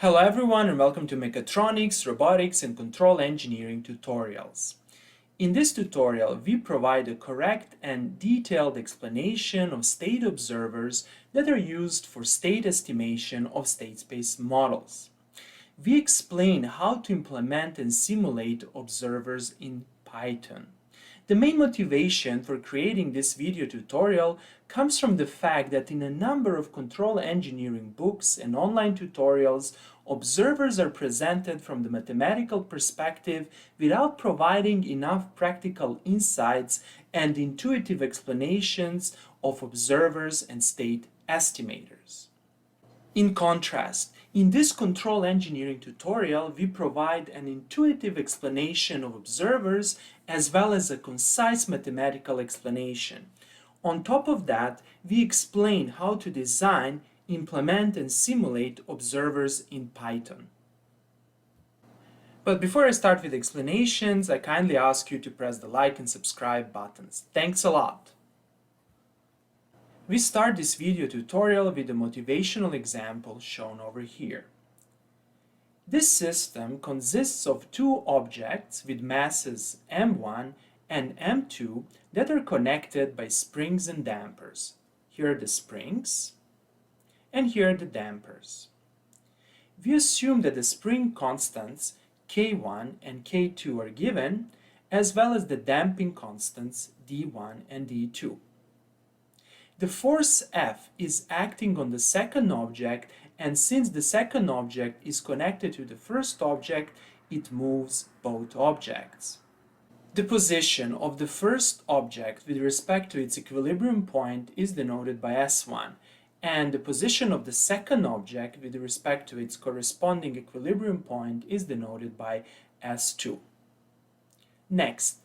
Hello everyone and welcome to Mechatronics, Robotics and Control Engineering tutorials. In this tutorial, we provide a correct and detailed explanation of state observers that are used for state estimation of state space models. We explain how to implement and simulate observers in Python. The main motivation for creating this video tutorial comes from the fact that in a number of control engineering books and online tutorials, observers are presented from the mathematical perspective without providing enough practical insights and intuitive explanations of observers and state estimators. In contrast, in this control engineering tutorial, we provide an intuitive explanation of observers as well as a concise mathematical explanation. On top of that, we explain how to design, implement, and simulate observers in Python. But before I start with explanations, I kindly ask you to press the like and subscribe buttons. Thanks a lot! We start this video tutorial with a motivational example shown over here. This system consists of two objects with masses m1 and m2 that are connected by springs and dampers. Here are the springs, and here are the dampers. We assume that the spring constants k1 and k2 are given, as well as the damping constants d1 and d2. The force F is acting on the second object, and since the second object is connected to the first object, it moves both objects. The position of the first object with respect to its equilibrium point is denoted by S1, and the position of the second object with respect to its corresponding equilibrium point is denoted by S2. Next,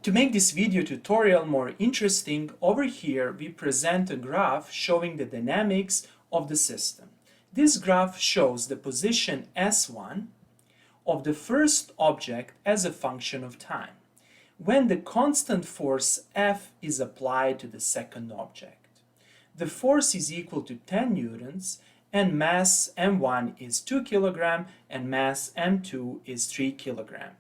to make this video tutorial more interesting, over here we present a graph showing the dynamics of the system. This graph shows the position S1 of the first object as a function of time, when the constant force F is applied to the second object. The force is equal to 10 newtons, and mass m1 is 2 kg and mass m2 is 3 kg.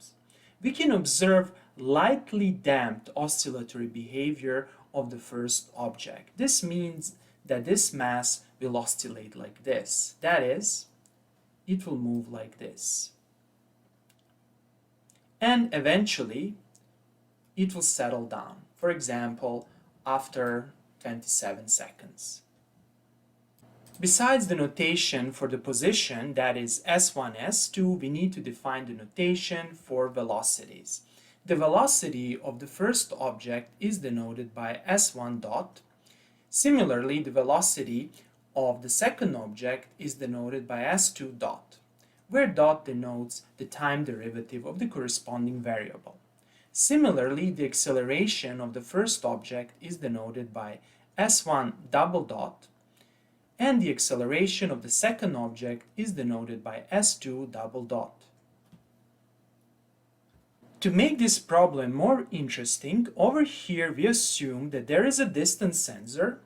We can observe lightly damped oscillatory behavior of the first object. This means that this mass will oscillate like this. That is, it will move like this. And eventually, it will settle down. For example, after 27 seconds. Besides the notation for the position, that is S1, S2, we need to define the notation for velocities. The velocity of the first object is denoted by S1 dot. Similarly, the velocity of the second object is denoted by S2 dot, where dot denotes the time derivative of the corresponding variable. Similarly, the acceleration of the first object is denoted by S1 double dot, and the acceleration of the second object is denoted by S2 double dot. To make this problem more interesting, over here we assume that there is a distance sensor,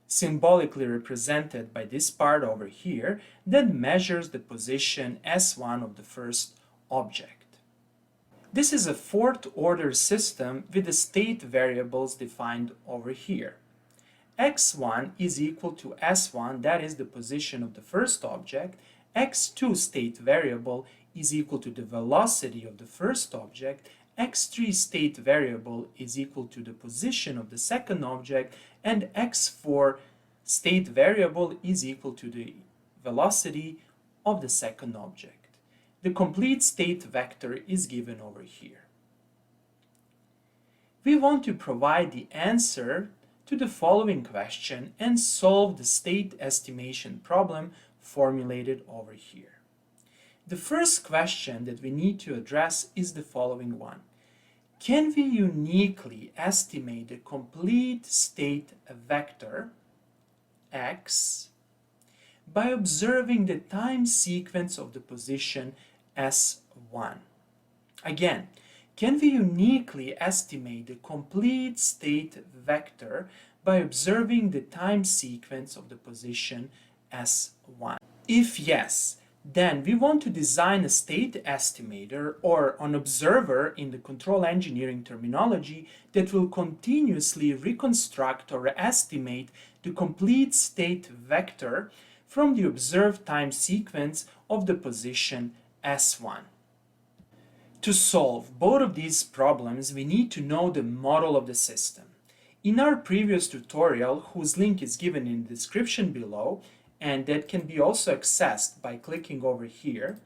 symbolically represented by this part over here, that measures the position S1 of the first object. This is a fourth-order system with the state variables defined over here. x1 is equal to S1, that is the position of the first object. x2 state variable is equal to the velocity of the first object, x3 state variable is equal to the position of the second object, and x4 state variable is equal to the velocity of the second object. The complete state vector is given over here. We want to provide the answer to the following question and solve the state estimation problem formulated over here. The first question that we need to address is the following one. Can we uniquely estimate the complete state vector x by observing the time sequence of the position S1? Again, can we uniquely estimate the complete state vector by observing the time sequence of the position S1? If yes, then we want to design a state estimator or an observer in the control engineering terminology that will continuously reconstruct or estimate the complete state vector from the observed time sequence of the position S1. To solve both of these problems, we need to know the model of the system. In our previous tutorial, whose link is given in the description below, and that can be also accessed by clicking over here,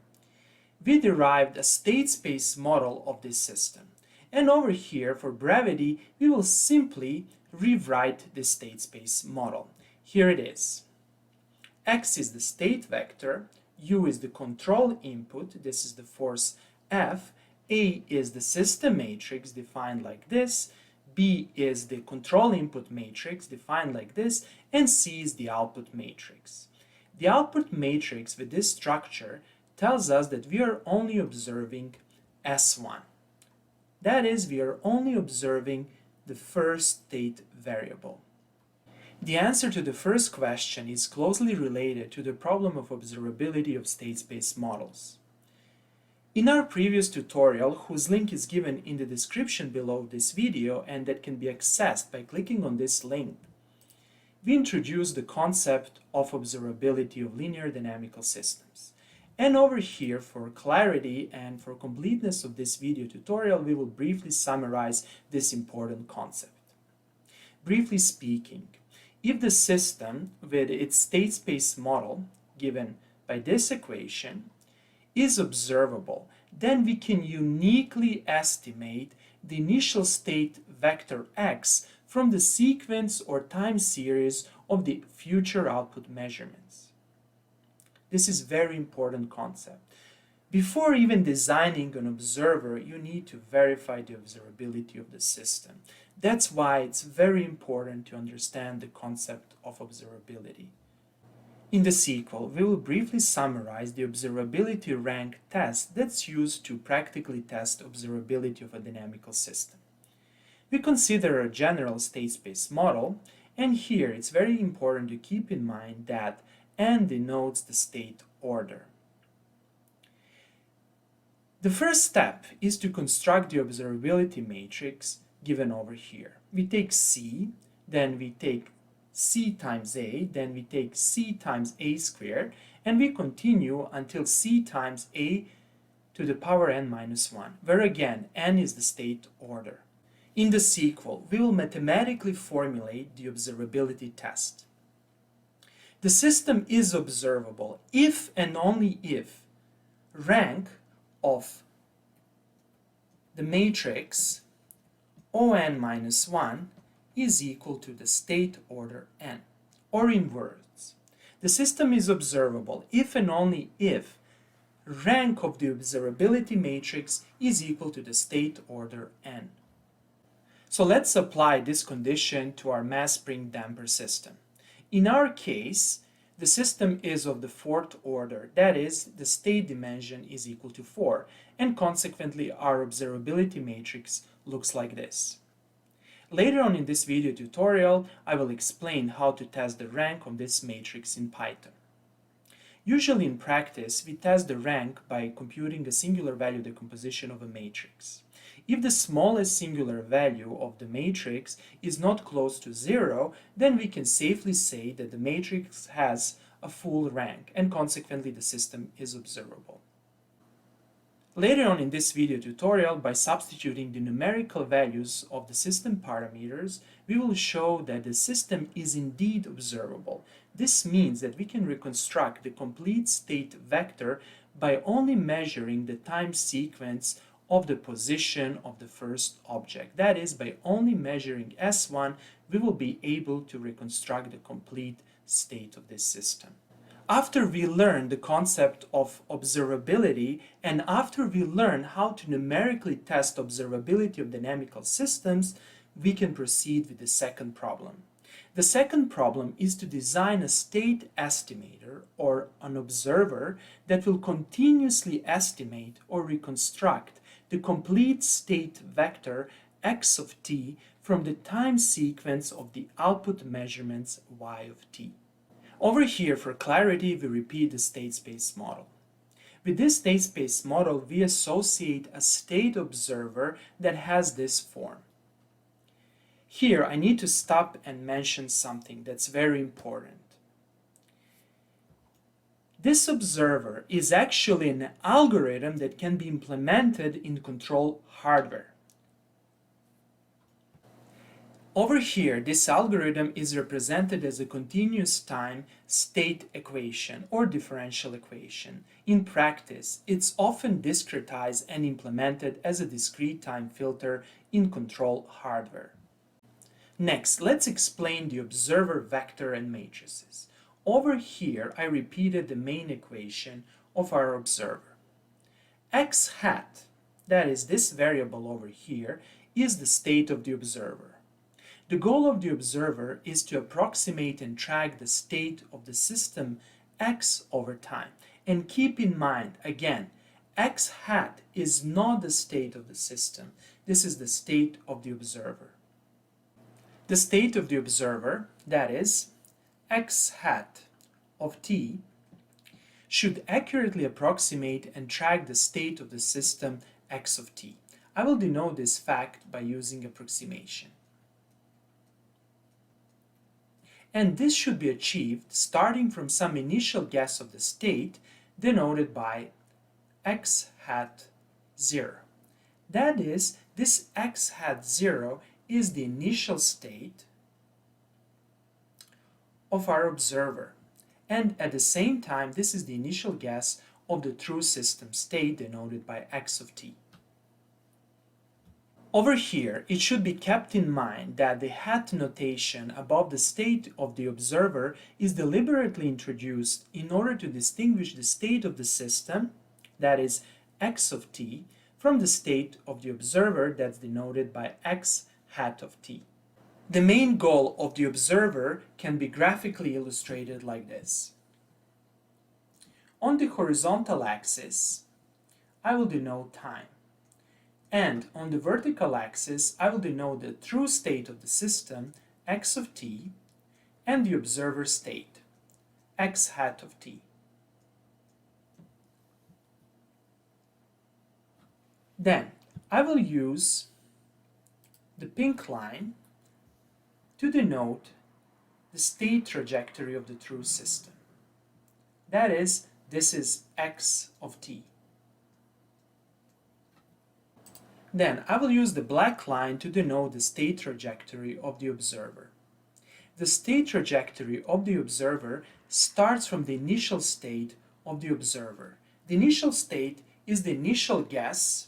we derived a state space model of this system. And over here, for brevity, we will simply rewrite the state space model. Here it is. X is the state vector, U is the control input, this is the force F, A is the system matrix defined like this, B is the control input matrix defined like this, and C is the output matrix. The output matrix with this structure tells us that we are only observing S1. That is, we are only observing the first state variable. The answer to the first question is closely related to the problem of observability of state space models. In our previous tutorial, whose link is given in the description below this video and that can be accessed by clicking on this link, we introduced the concept of observability of linear dynamical systems. And over here, for clarity and for completeness of this video tutorial, we will briefly summarize this important concept. Briefly speaking, if the system with its state space model, given by this equation, is observable, then we can uniquely estimate the initial state vector x from the sequence or time series of the future output measurements. This is a very important concept. Before even designing an observer, you need to verify the observability of the system. That's why it's very important to understand the concept of observability. In the sequel, we will briefly summarize the observability rank test that's used to practically test observability of a dynamical system. We consider a general state space model, and here it's very important to keep in mind that N denotes the state order. The first step is to construct the observability matrix given over here. We take C, then we take C times A, then we take C times A squared, and we continue until C times A to the power n minus 1, where again n is the state order. In the sequel, we will mathematically formulate the observability test. The system is observable if and only if rank of the matrix On minus 1 is equal to the state order n. Or in words, the system is observable if and only if rank of the observability matrix is equal to the state order n. So let's apply this condition to our mass spring damper system. In our case, the system is of the fourth order, that is, the state dimension is equal to 4, and consequently our observability matrix looks like this. Later on in this video tutorial, I will explain how to test the rank of this matrix in Python. Usually in practice, we test the rank by computing a singular value decomposition of a matrix. If the smallest singular value of the matrix is not close to 0, then we can safely say that the matrix has a full rank, and consequently the system is observable. Later on in this video tutorial, by substituting the numerical values of the system parameters, we will show that the system is indeed observable. This means that we can reconstruct the complete state vector by only measuring the time sequence of the position of the first object. That is, by only measuring S1, we will be able to reconstruct the complete state of this system. After we learn the concept of observability, and after we learn how to numerically test observability of dynamical systems, we can proceed with the second problem. The second problem is to design a state estimator or an observer that will continuously estimate or reconstruct the complete state vector x of t from the time sequence of the output measurements y of t. Over here, for clarity, we repeat the state space model. With this state space model, we associate a state observer that has this form. Here, I need to stop and mention something that's very important. This observer is actually an algorithm that can be implemented in control hardware. Over here, this algorithm is represented as a continuous time state equation or differential equation. In practice, it's often discretized and implemented as a discrete time filter in control hardware. Next, let's explain the observer vector and matrices. Over here, I repeated the main equation of our observer. X hat, that is this variable over here, is the state of the observer. The goal of the observer is to approximate and track the state of the system X over time. And keep in mind, again, X hat is not the state of the system. This is the state of the observer. The state of the observer, that is, X hat of t, should accurately approximate and track the state of the system X of t. I will denote this fact by using approximation. And this should be achieved starting from some initial guess of the state denoted by X hat 0. That is, this X hat 0 is the initial state of our observer, and at the same time this is the initial guess of the true system state denoted by X of t. Over here, it should be kept in mind that the hat notation above the state of the observer is deliberately introduced in order to distinguish the state of the system, that is X of t, from the state of the observer that's denoted by X hat of t. The main goal of the observer can be graphically illustrated like this. On the horizontal axis, I will denote time. And on the vertical axis, I will denote the true state of the system, X of t, and the observer state, X hat of t. Then, I will use the pink line to denote the state trajectory of the true system. That is, this is X of t. Then I will use the black line to denote the state trajectory of the observer. The state trajectory of the observer starts from the initial state of the observer. The initial state is the initial guess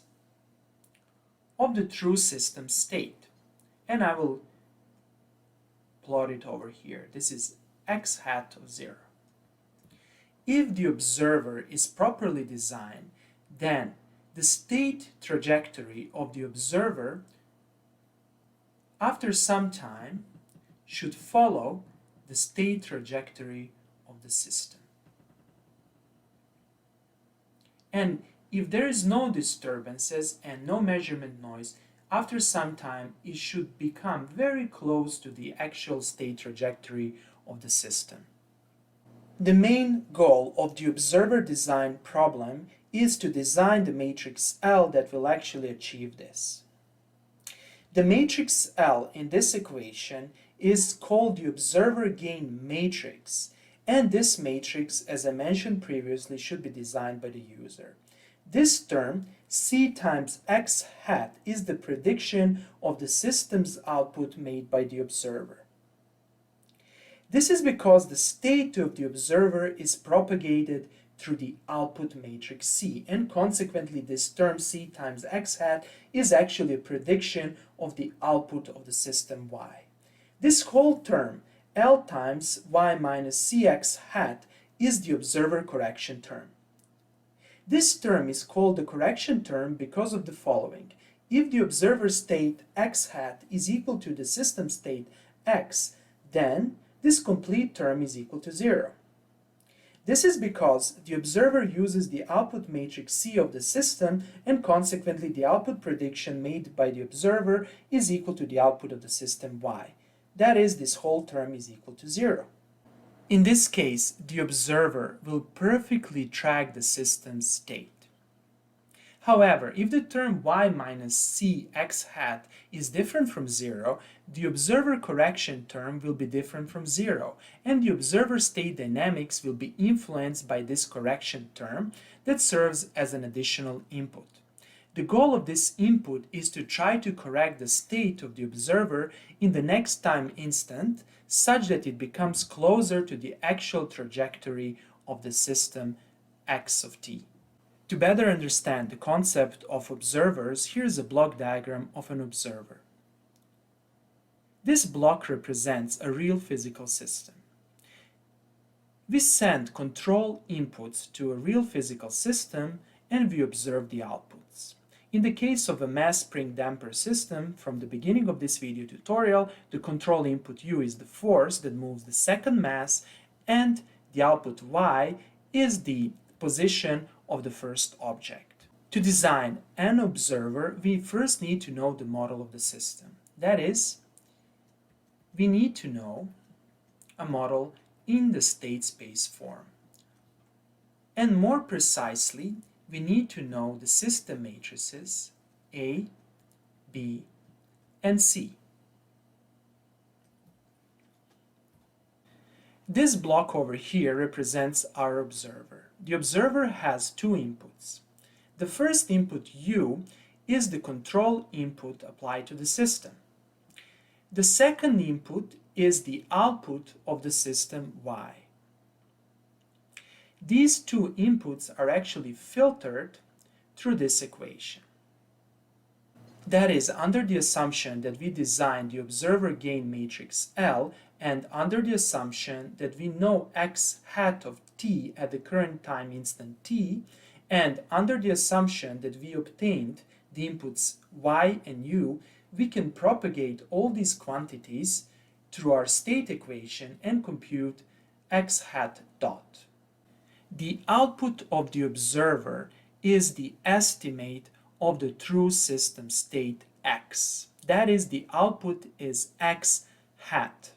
of the true system state. And I will plot it over here. This is X hat of 0. If the observer is properly designed, then the state trajectory of the observer after some time should follow the state trajectory of the system. And if there is no disturbances and no measurement noise, after some time it should become very close to the actual state trajectory of the system. The main goal of the observer design problem is to design the matrix L that will actually achieve this. The matrix L in this equation is called the observer gain matrix, and this matrix, as I mentioned previously, should be designed by the user. This term, C times X hat, is the prediction of the system's output made by the observer. This is because the state of the observer is propagated through the output matrix C, and consequently this term C times X hat is actually a prediction of the output of the system Y. This whole term, L times Y minus CX hat, is the observer correction term. This term is called the correction term because of the following. If the observer state X hat is equal to the system state X, then this complete term is equal to 0. This is because the observer uses the output matrix C of the system, and consequently the output prediction made by the observer is equal to the output of the system Y. That is, this whole term is equal to 0. In this case, the observer will perfectly track the system's state. However, if the term y minus c x hat is different from 0, the observer correction term will be different from 0, and the observer state dynamics will be influenced by this correction term that serves as an additional input. The goal of this input is to try to correct the state of the observer in the next time instant such that it becomes closer to the actual trajectory of the system x of t. To better understand the concept of observers, here's a block diagram of an observer. This block represents a real physical system. We send control inputs to a real physical system and we observe the outputs. In the case of a mass spring damper system, from the beginning of this video tutorial, the control input U is the force that moves the second mass and the output Y is the position of the first object. To design an observer, we first need to know the model of the system. That is, we need to know a model in the state space form. And more precisely, we need to know the system matrices A, B, and C. This block over here represents our observer. The observer has two inputs. The first input U is the control input applied to the system. The second input is the output of the system Y. These two inputs are actually filtered through this equation. That is, under the assumption that we design the observer gain matrix L and under the assumption that we know x hat of t at the current time instant t, and under the assumption that we obtained the inputs y and u, we can propagate all these quantities through our state equation and compute x hat dot. The output of the observer is the estimate of the true system state x. That is, the output is x hat.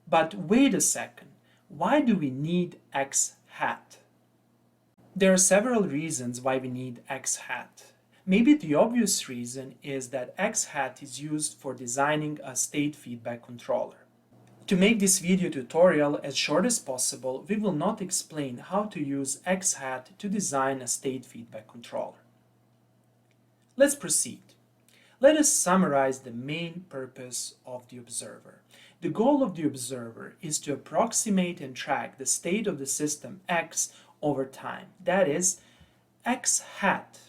But wait a second, why do we need x hat? There are several reasons why we need x hat. Maybe the obvious reason is that x hat is used for designing a state feedback controller. To make this video tutorial as short as possible, we will not explain how to use x hat to design a state feedback controller. Let's proceed. Let us summarize the main purpose of the observer. The goal of the observer is to approximate and track the state of the system x over time. That is, x hat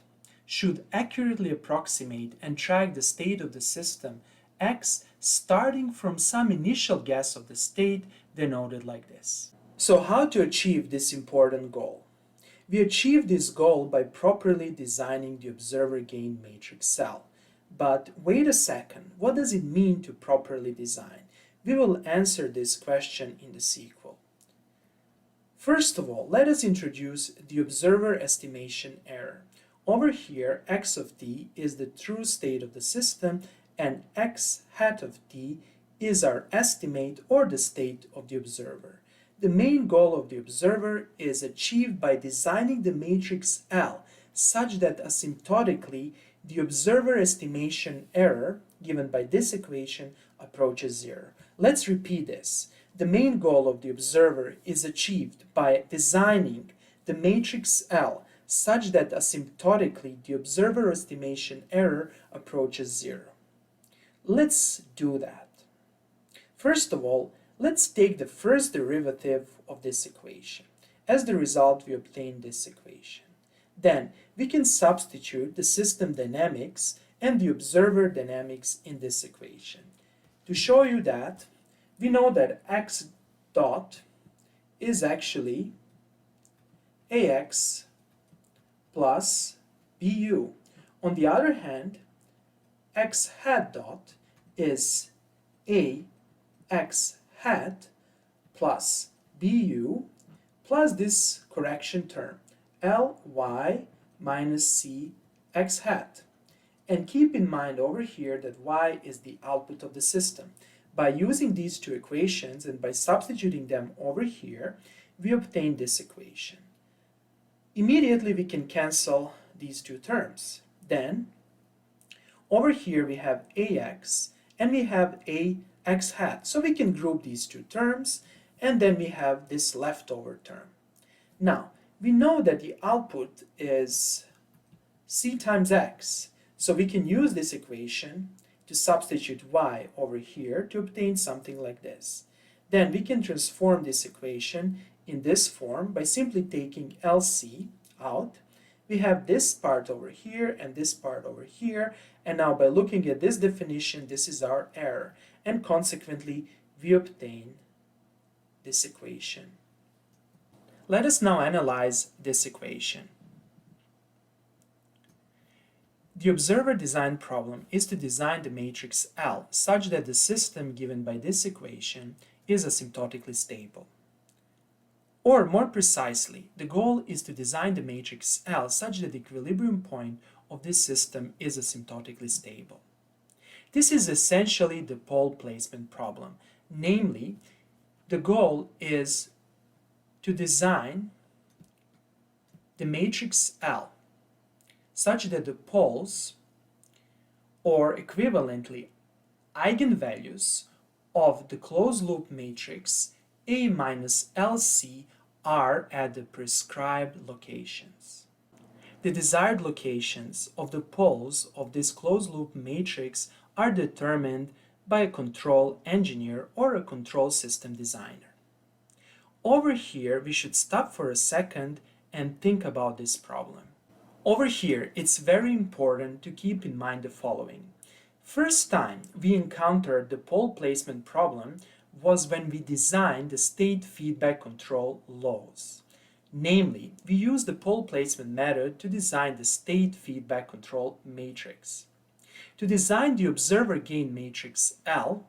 should accurately approximate and track the state of the system x starting from some initial guess of the state denoted like this. So how to achieve this important goal? We achieve this goal by properly designing the observer gain matrix cell. But wait a second, what does it mean to properly design? We will answer this question in the sequel. First of all, let us introduce the observer estimation error. Over here, x of t is the true state of the system and x hat of t is our estimate or the state of the observer. The main goal of the observer is achieved by designing the matrix L such that asymptotically the observer estimation error, given by this equation, approaches 0. Let's repeat this. The main goal of the observer is achieved by designing the matrix L such that asymptotically the observer estimation error approaches 0. Let's do that. First of all, let's take the first derivative of this equation. As the result, we obtain this equation. Then, we can substitute the system dynamics and the observer dynamics in this equation. To show you that, we know that x dot is actually ax plus bu. On the other hand, x hat dot is ax hat plus bu plus this correction term, ly minus c x hat. And keep in mind over here that y is the output of the system. By using these two equations and by substituting them over here, we obtain this equation. Immediately we can cancel these two terms. Then, over here we have ax and we have ax hat. So we can group these two terms, and then we have this leftover term. Now, we know that the output is c times x. So we can use this equation to substitute y over here to obtain something like this. Then we can transform this equation in this form by simply taking LC out. We have this part over here and this part over here, and now by looking at this definition, this is our error, and consequently we obtain this equation. Let us now analyze this equation. The observer design problem is to design the matrix L such that the system given by this equation is asymptotically stable. Or more precisely, the goal is to design the matrix L such that the equilibrium point of this system is asymptotically stable. This is essentially the pole placement problem. Namely, the goal is to design the matrix L such that the poles, or equivalently eigenvalues, of the closed-loop matrix A minus LC are at the prescribed locations. The desired locations of the poles of this closed-loop matrix are determined by a control engineer or a control system designer. Over here, we should stop for a second and think about this problem. Over here, it's very important to keep in mind the following. First time we encountered the pole placement problem was when we designed the state feedback control laws. Namely, we used the pole placement method to design the state feedback control matrix. To design the observer gain matrix L,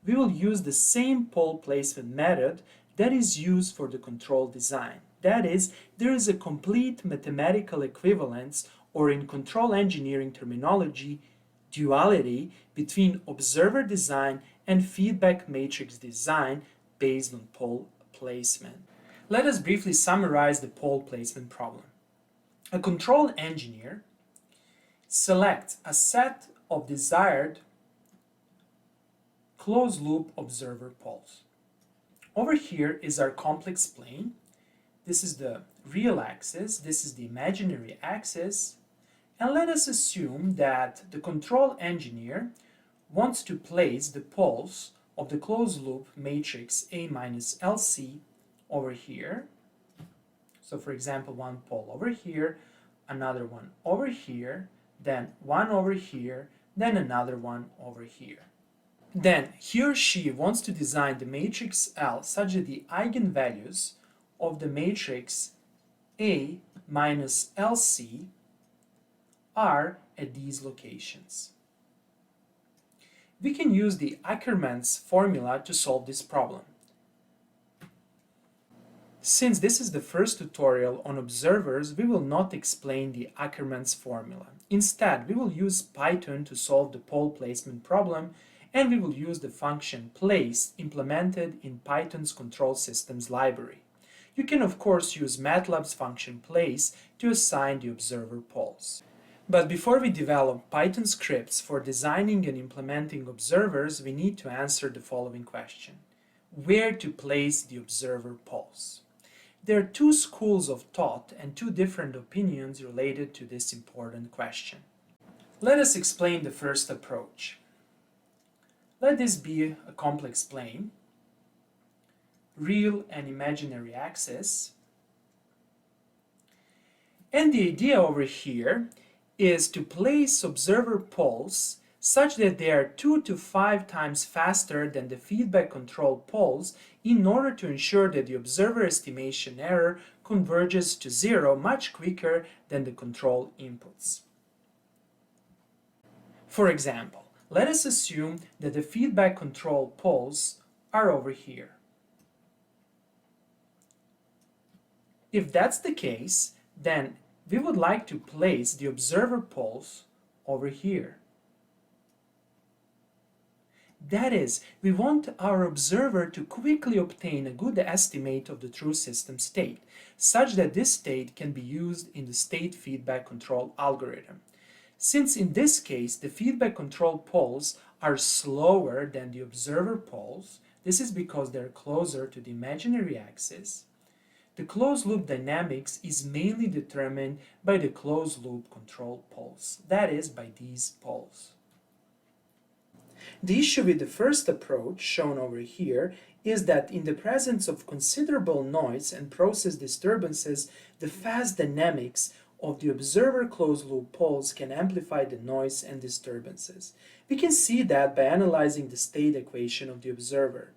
we will use the same pole placement method that is used for the control design. That is, there is a complete mathematical equivalence, or in control engineering terminology, duality between observer design and feedback matrix design based on pole placement. Let us briefly summarize the pole placement problem. A control engineer selects a set of desired closed-loop observer poles. Over here is our complex plane. This is the real axis, this is the imaginary axis, and let us assume that the control engineer wants to place the poles of the closed-loop matrix A minus LC over here. So for example, one pole over here, another one over here, then one over here, then another one over here. Then he or she wants to design the matrix L such that the eigenvalues of the matrix A minus LC are at these locations. We can use the Ackermann's formula to solve this problem. Since this is the first tutorial on observers, we will not explain the Ackermann's formula. Instead, we will use Python to solve the pole placement problem, and we will use the function place implemented in Python's control systems library. You can of course use MATLAB's function place to assign the observer poles. But before we develop Python scripts for designing and implementing observers, we need to answer the following question. Where to place the observer poles? There are two schools of thought and two different opinions related to this important question. Let us explain the first approach. Let this be a complex plane, real and imaginary axis, and the idea over here is to place observer poles such that they are 2 to 5 times faster than the feedback control poles in order to ensure that the observer estimation error converges to 0 much quicker than the control inputs. For example, let us assume that the feedback control poles are over here. If that's the case, then we would like to place the observer poles over here. That is, we want our observer to quickly obtain a good estimate of the true system state, such that this state can be used in the state feedback control algorithm. Since in this case the feedback control poles are slower than the observer poles, this is because they're closer to the imaginary axis, the closed loop dynamics is mainly determined by the closed loop control poles, that is, by these poles. The issue with the first approach, shown over here, is that in the presence of considerable noise and process disturbances, the fast dynamics of the observer closed-loop poles can amplify the noise and disturbances. We can see that by analyzing the state equation of the observer.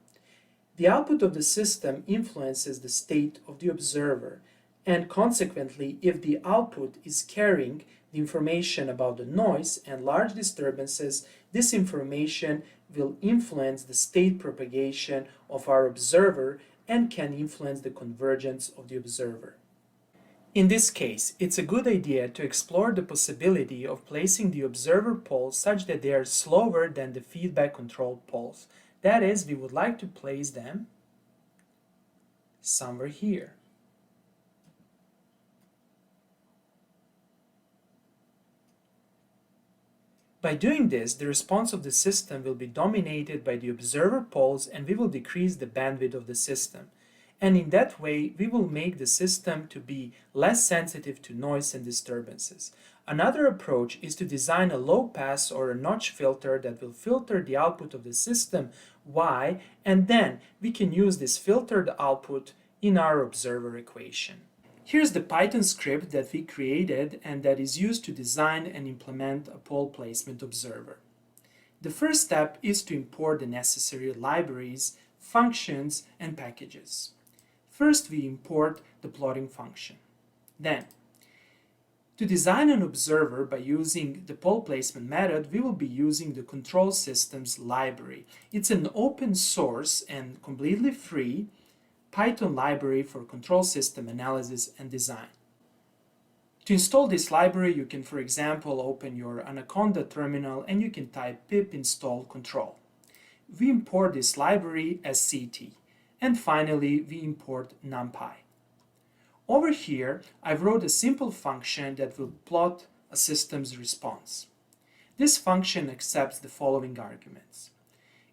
The output of the system influences the state of the observer, and consequently, if the output is carrying the information about the noise and large disturbances, this information will influence the state propagation of our observer and can influence the convergence of the observer. In this case, it's a good idea to explore the possibility of placing the observer poles such that they are slower than the feedback control poles. That is, we would like to place them somewhere here. By doing this, the response of the system will be dominated by the observer poles and we will decrease the bandwidth of the system. And in that way, we will make the system to be less sensitive to noise and disturbances. Another approach is to design a low-pass or a notch filter that will filter the output of the system Y, and then we can use this filtered output in our observer equation. Here's the Python script that we created and that is used to design and implement a pole placement observer. The first step is to import the necessary libraries, functions, and packages. First, we import the plotting function. Then, to design an observer by using the pole placement method, we will be using the control systems library. It's an open source and completely free Python library for control system analysis and design. To install this library, you can, for example, open your Anaconda terminal and you can type pip install control. We import this library as CT. And finally, we import NumPy. Over here, I wrote a simple function that will plot a system's response. This function accepts the following arguments.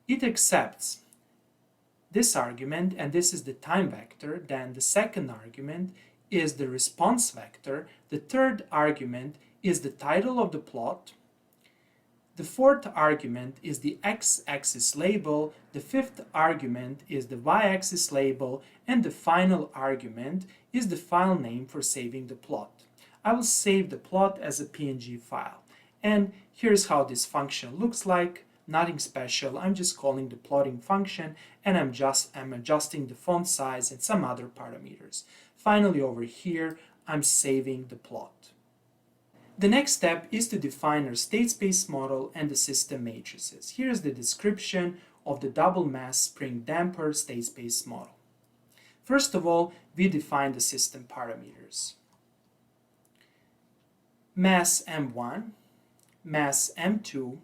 It accepts this argument, and this is the time vector. Then the second argument is the response vector. The third argument is the title of the plot. The fourth argument is the x-axis label, the fifth argument is the y-axis label, and the final argument is the file name for saving the plot. I will save the plot as a PNG file. And here's how this function looks like. Nothing special, I'm just calling the plotting function and I'm adjusting the font size and some other parameters. Finally, over here, I'm saving the plot. The next step is to define our state space model and the system matrices. Here's the description of the double mass spring damper state space model. First of all, we define the system parameters. Mass M1, mass M2,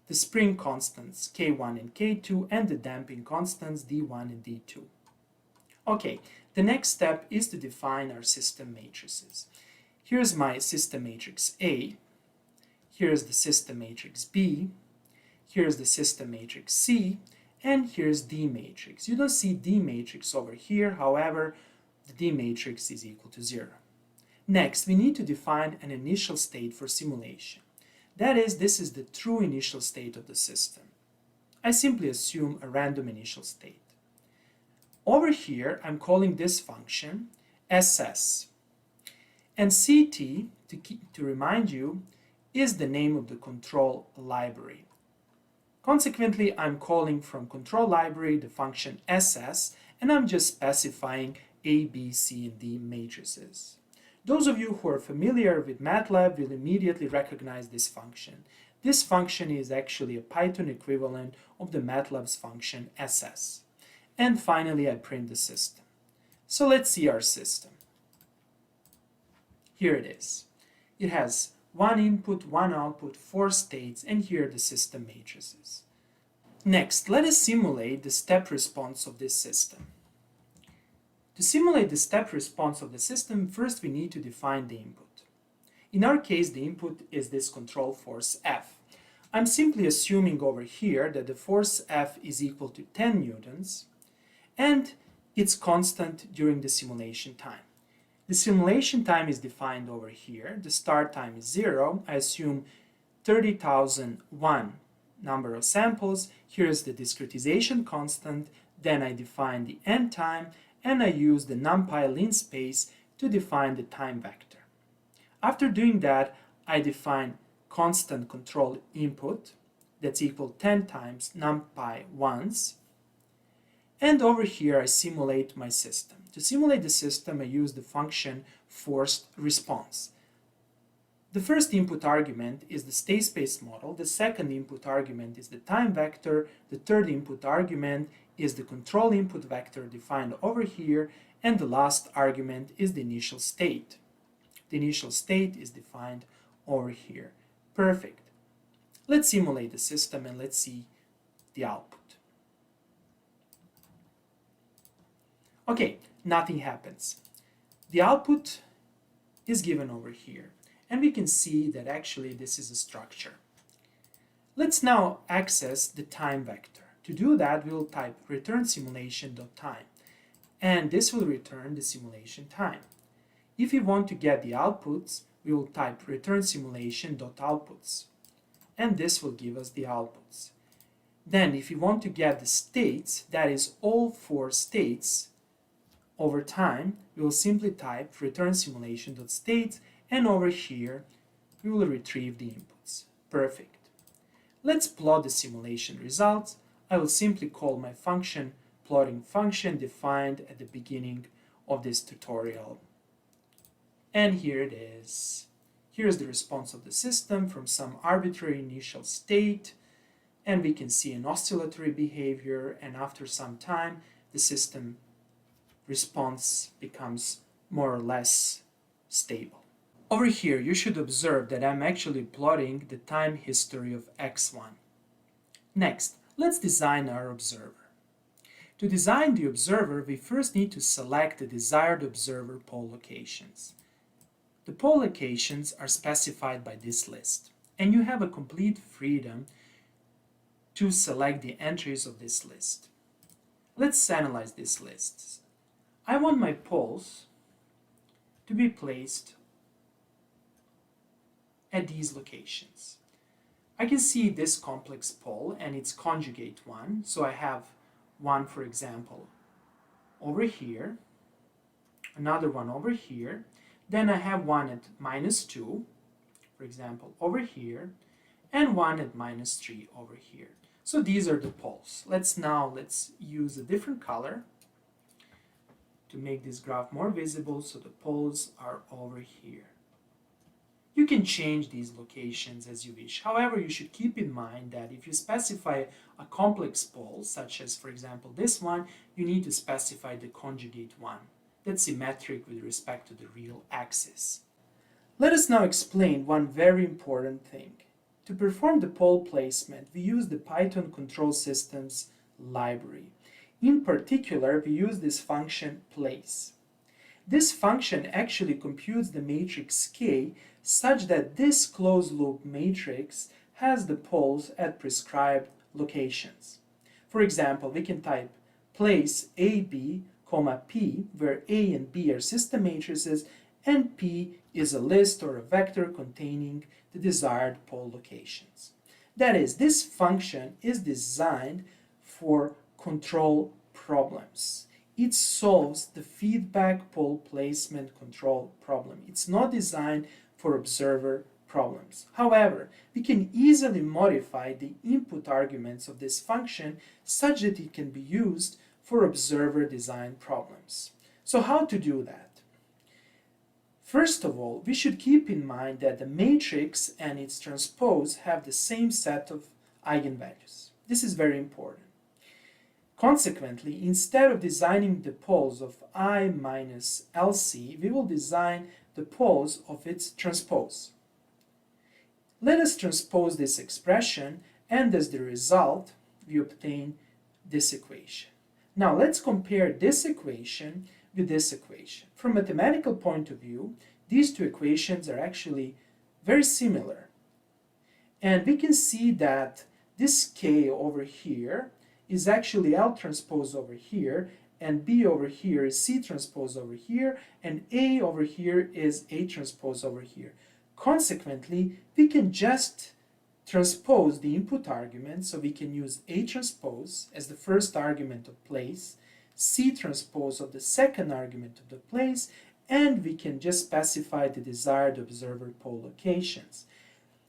the spring constants K1 and K2, and the damping constants D1 and D2. Okay, the next step is to define our system matrices. Here's my system matrix A, here's the system matrix B, here's the system matrix C, and here's D matrix. You don't see D matrix over here, however, the D matrix is equal to 0. Next, we need to define an initial state for simulation. That is, this is the true initial state of the system. I simply assume a random initial state. Over here, I'm calling this function SS. And CT, to remind you, is the name of the control library. Consequently, I'm calling from control library the function SS, and I'm just specifying A, B, C, and D matrices. Those of you who are familiar with MATLAB will immediately recognize this function. This function is actually a Python equivalent of the MATLAB's function SS. And finally, I print the system. So let's see our system. Here it is. It has one input, one output, 4 states, and here are the system matrices. Next, let us simulate the step response of this system. To simulate the step response of the system, first we need to define the input. In our case, the input is this control force F. I'm simply assuming over here that the force F is equal to 10 newtons and it's constant during the simulation time. The simulation time is defined over here. The start time is 0. I assume 30,001 number of samples. Here's the discretization constant. Then I define the end time and I use the numpy linspace to define the time vector. After doing that, I define constant control input that's equal 10 times numpy once. And over here I simulate my system. To simulate the system, I use the function forced response. The first input argument is the state space model, the second input argument is the time vector, the third input argument is the control input vector defined over here, and the last argument is the initial state. The initial state is defined over here. Perfect. Let's simulate the system and let's see the output. Okay, nothing happens. The output is given over here, and we can see that actually this is a structure. Let's now access the time vector. To do that, we'll type return simulation.time, and this will return the simulation time. If we want to get the outputs, we will type return simulation.outputs, and this will give us the outputs. Then, if you want to get the states, that is all 4 states, over time, we will simply type return simulation.state, and over here, we will retrieve the inputs. Perfect. Let's plot the simulation results. I will simply call my function plotting function defined at the beginning of this tutorial. And here it is. Here's the response of the system from some arbitrary initial state, and we can see an oscillatory behavior, and after some time, the system response becomes more or less stable. Over here, you should observe that I'm actually plotting the time history of x1. Next, let's design our observer. To design the observer, we first need to select the desired observer pole locations. The pole locations are specified by this list, and you have a complete freedom to select the entries of this list. Let's analyze these lists. I want my poles to be placed at these locations. I can see this complex pole and its conjugate one, so I have one, for example, over here, another one over here, then I have one at -2, for example, over here, and one at -3 over here. So these are the poles. Let's use a different color to make this graph more visible, so the poles are over here. You can change these locations as you wish. However, you should keep in mind that if you specify a complex pole, such as, for example, this one, you need to specify the conjugate one that's symmetric with respect to the real axis. Let us now explain one very important thing. To perform the pole placement, we use the Python control systems library. In particular, we use this function place. This function actually computes the matrix K such that this closed-loop matrix has the poles at prescribed locations. For example, we can type place AB, P, where A and B are system matrices, and P is a list or a vector containing the desired pole locations. That is, this function is designed for control problems. It solves the feedback pole placement control problem. It's not designed for observer problems. However, we can easily modify the input arguments of this function such that it can be used for observer design problems. So how to do that? First of all, we should keep in mind that the matrix and its transpose have the same set of eigenvalues. This is very important. Consequently, instead of designing the poles of I minus LC, we will design the poles of its transpose. Let us transpose this expression, and as the result, we obtain this equation. Now let's compare this equation with this equation. From a mathematical point of view, these two equations are actually very similar. And we can see that this K over here is actually L transpose over here, and B over here is C transpose over here, and A over here is A transpose over here. Consequently, we can just transpose the input argument, so we can use A transpose as the first argument of place, C transpose of the second argument of the place, and we can just specify the desired observer pole locations.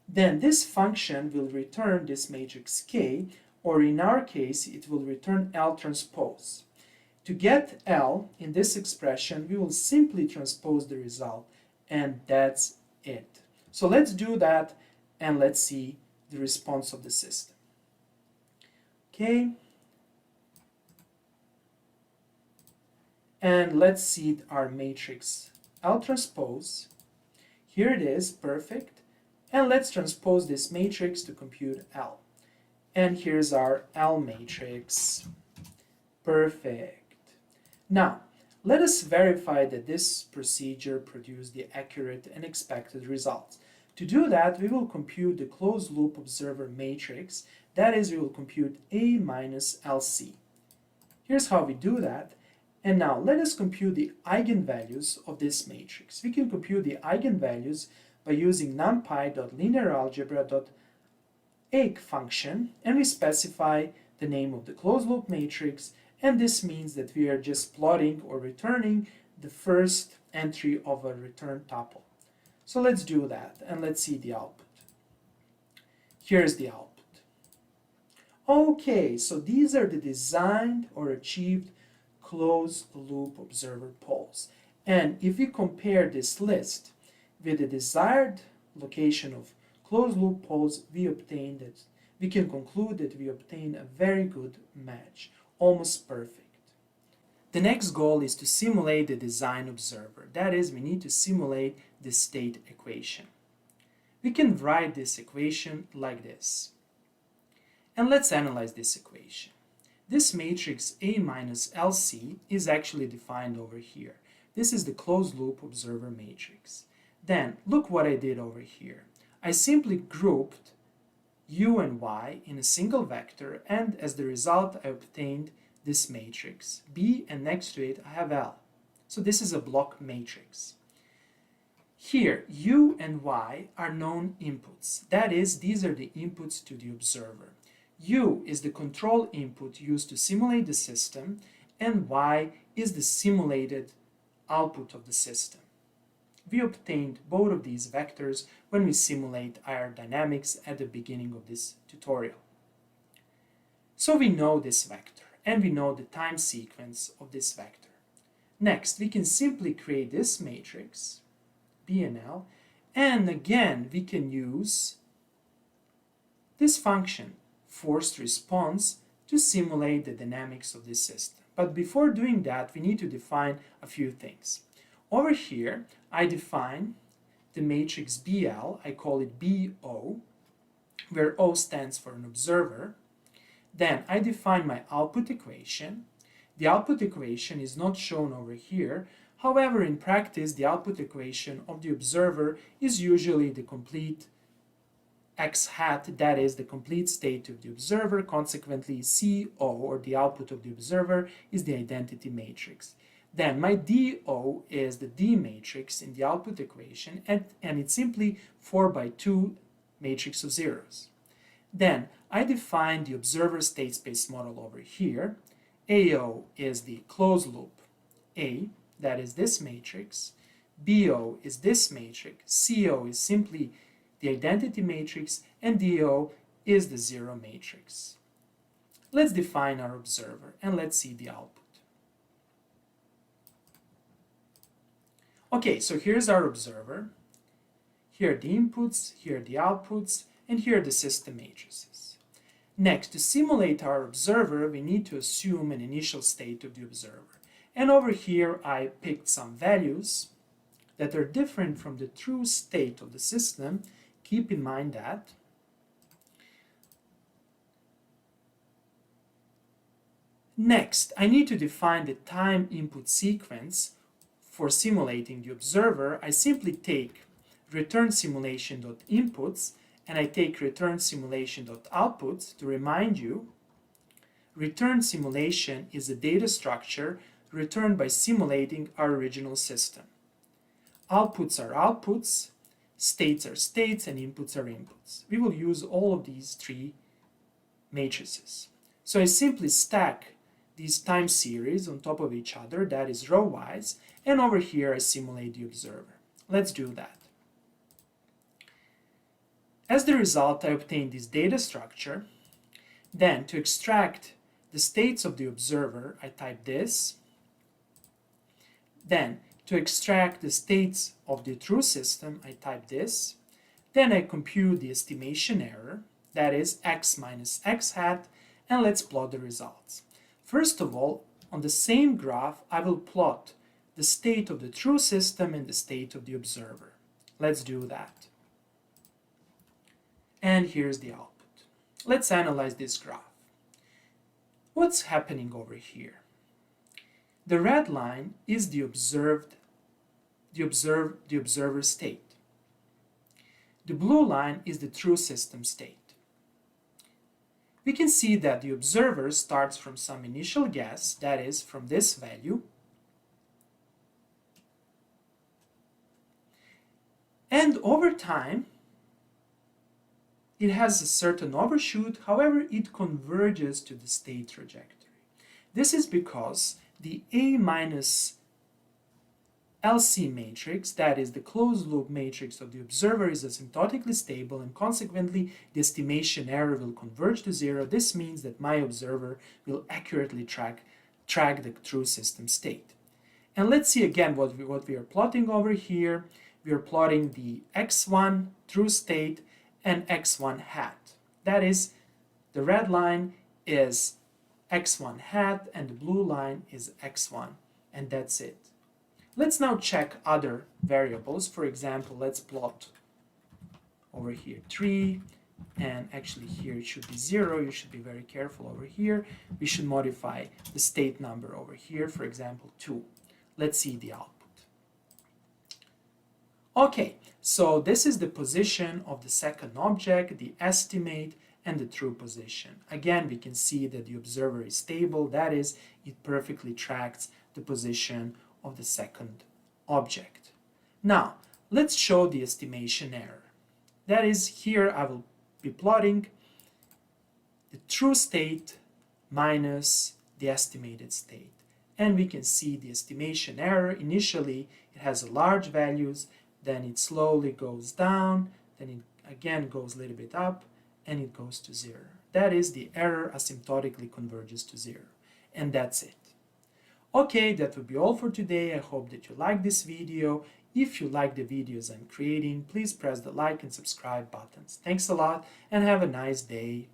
Then this function will return this matrix K, or in our case, it will return L transpose. To get L in this expression, we will simply transpose the result, and that's it. So let's do that, and let's see the response of the system. Okay. And let's see our matrix L transpose. Here it is, perfect. And let's transpose this matrix to compute L. And here's our L matrix. Perfect. Now, let us verify that this procedure produced the accurate and expected results. To do that, we will compute the closed loop observer matrix. That is, we will compute A minus LC. Here's how we do that. And now let us compute the eigenvalues of this matrix. We can compute the eigenvalues by using numpy.linearalgebra.ake function, and we specify the name of the closed loop matrix, and this means that we are just plotting or returning the first entry of a return tuple. So let's do that, and let's see the output. Here's the output. Okay, so these are the designed or achieved closed loop observer poles. And if we compare this list with the desired location of closed loop poles, we can conclude that we obtain a very good match, almost perfect. The next goal is to simulate the design observer. That is, we need to simulate the state equation. We can write this equation like this. And let's analyze this equation. This matrix A minus LC is actually defined over here. This is the closed loop observer matrix. Then, look what I did over here. I simply grouped U and Y in a single vector, and as the result I obtained this matrix B, and next to it I have L. So this is a block matrix. Here, U and Y are known inputs. That is, these are the inputs to the observer. U is the control input used to simulate the system, and Y is the simulated output of the system. We obtained both of these vectors when we simulate aerodynamics at the beginning of this tutorial. So we know this vector, and we know the time sequence of this vector. Next, we can simply create this matrix, B and L, and again we can use this function, forced response, to simulate the dynamics of this system. But before doing that, we need to define a few things. Over here, I define the matrix BL, I call it BO, where O stands for an observer. Then I define my output equation. The output equation is not shown over here. However, in practice, the output equation of the observer is usually the complete x hat, that is the complete state of the observer. Consequently, CO, or the output of the observer, is the identity matrix. Then my DO is the D matrix in the output equation, and it's simply 4 by 2 matrix of zeros. Then I define the observer state space model over here. AO is the closed loop A, that is this matrix. BO is this matrix. CO is simply the identity matrix, and DO is the zero matrix. Let's define our observer, and let's see the output. Okay, so here's our observer. Here are the inputs, here are the outputs, and here are the system matrices. Next, to simulate our observer, we need to assume an initial state of the observer. And over here, I picked some values that are different from the true state of the system. Keep in mind that. Next, I need to define the time input sequence for simulating the observer. I simply take return simulation.inputs and I take return simulation.outputs. To remind you, return simulation is a data structure returned by simulating our original system. Outputs are outputs, states are states, and inputs are inputs. We will use all of these three matrices. So I simply stack these time series on top of each other, that is row-wise, and over here I simulate the observer. Let's do that. As the result, I obtain this data structure. Then, to extract the states of the observer, I type this. Then, to extract the states of the true system, I type this. Then I compute the estimation error, that is x minus x hat, and let's plot the results. First of all, on the same graph, I will plot the state of the true system and the state of the observer. Let's do that. And here's the output. Let's analyze this graph. What's happening over here? The red line is the observer state. The blue line is the true system state. We can see that the observer starts from some initial guess, that is, from this value, and over time it has a certain overshoot. However, it converges to the state trajectory. This is because the A minus LC matrix, that is the closed loop matrix of the observer, is asymptotically stable, and consequently the estimation error will converge to zero. This means that my observer will accurately track the true system state. And let's see again what we are plotting over here. We are plotting the x1 true state and x1 hat. That is, the red line is x1 hat and the blue line is x1, and that's it. Let's now check other variables. For example, let's plot over here 3, and actually here it should be 0. You should be very careful over here. We should modify the state number over here, for example 2. Let's see the output. Okay, so this is the position of the second object, the estimate, and the true position. Again, we can see that the observer is stable, that is, it perfectly tracks the position of the second object. Now, let's show the estimation error. That is, here I will be plotting the true state minus the estimated state. And we can see the estimation error. Initially, it has large values, then it slowly goes down, then it again goes a little bit up, and it goes to 0. That is, the error asymptotically converges to 0. And that's it. Okay, that would be all for today. I hope that you like this video. If you like the videos I'm creating, please press the like and subscribe buttons. Thanks a lot and have a nice day.